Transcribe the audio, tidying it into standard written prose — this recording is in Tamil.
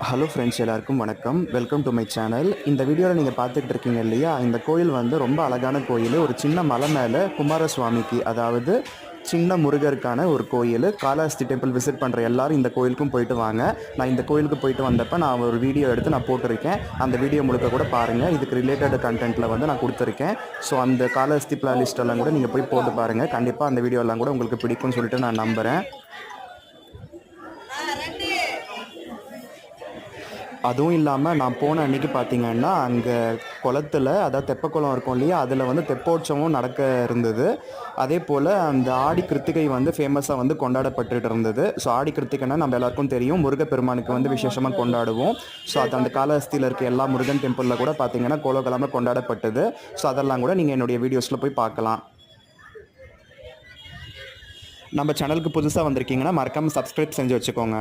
ஹலோ ஃப்ரெண்ட்ஸ், எல்லாருக்கும் வணக்கம். Welcome to my channel. இந்த வீடியோவில் நீங்கள் பார்த்துட்டு இருக்கீங்க இல்லையா, இந்த கோயில் வந்து ரொம்ப அழகான கோயில். ஒரு சின்ன மலை மேலே குமாரசுவாமிக்கு, அதாவது சின்ன முருகருக்கான ஒரு கோயில். காளஹஸ்தி டெம்பிள் விசிட் பண்ணுற எல்லாரும் இந்த கோயிலுக்கும் போயிட்டு வாங்க. நான் இந்த கோயிலுக்கு போயிட்டு வந்தப்போ நான் ஒரு வீடியோ எடுத்து நான் போட்டிருக்கேன். அந்த வீடியோ முழுக்க கூட பாருங்கள். இதுக்கு ரிலேட்டட் கண்டென்ட்டில் வந்து நான் கொடுத்துருக்கேன். ஸோ அந்த காளஹஸ்தி பிளேலிஸ்ட்டெல்லாம் கூட நீங்கள் போய் போட்டு பாருங்கள். கண்டிப்பாக அந்த வீடியோலாம் கூட உங்களுக்கு பிடிக்கும்னு சொல்லிட்டு நான் நம்புகிறேன். அதுவும் இல்லாமல் நான் போன அன்றைக்கி பார்த்திங்கன்னா அங்கே குளத்தில், அதாவது தெப்பக்குளம் இருக்கும் இல்லையா, அதில் வந்து தெப்போற்சவம் நடக்க இருந்தது. அதே போல் அந்த ஆடி கிருத்திகை வந்து ஃபேமஸாக வந்து கொண்டாடப்பட்டுட்டு இருந்தது. ஸோ ஆடி கிருத்திகைன்னா நம்ம எல்லாருக்கும் தெரியும், முருகப்பெருமானுக்கு வந்து விசேஷமாக கொண்டாடுவோம். ஸோ அது அந்த காளஹஸ்தியில் இருக்க எல்லா முருகன் டெம்பிளில் கூட பார்த்திங்கன்னா கோலகலமாக கொண்டாடப்பட்டது. ஸோ அதெல்லாம் கூட நீங்கள் என்னுடைய வீடியோஸில் போய் பார்க்கலாம். நம்ம சேனலுக்கு புதுசாக வந்திருக்கீங்கன்னா மறக்காமல் சப்ஸ்கிரைப் செஞ்சு வச்சுக்கோங்க.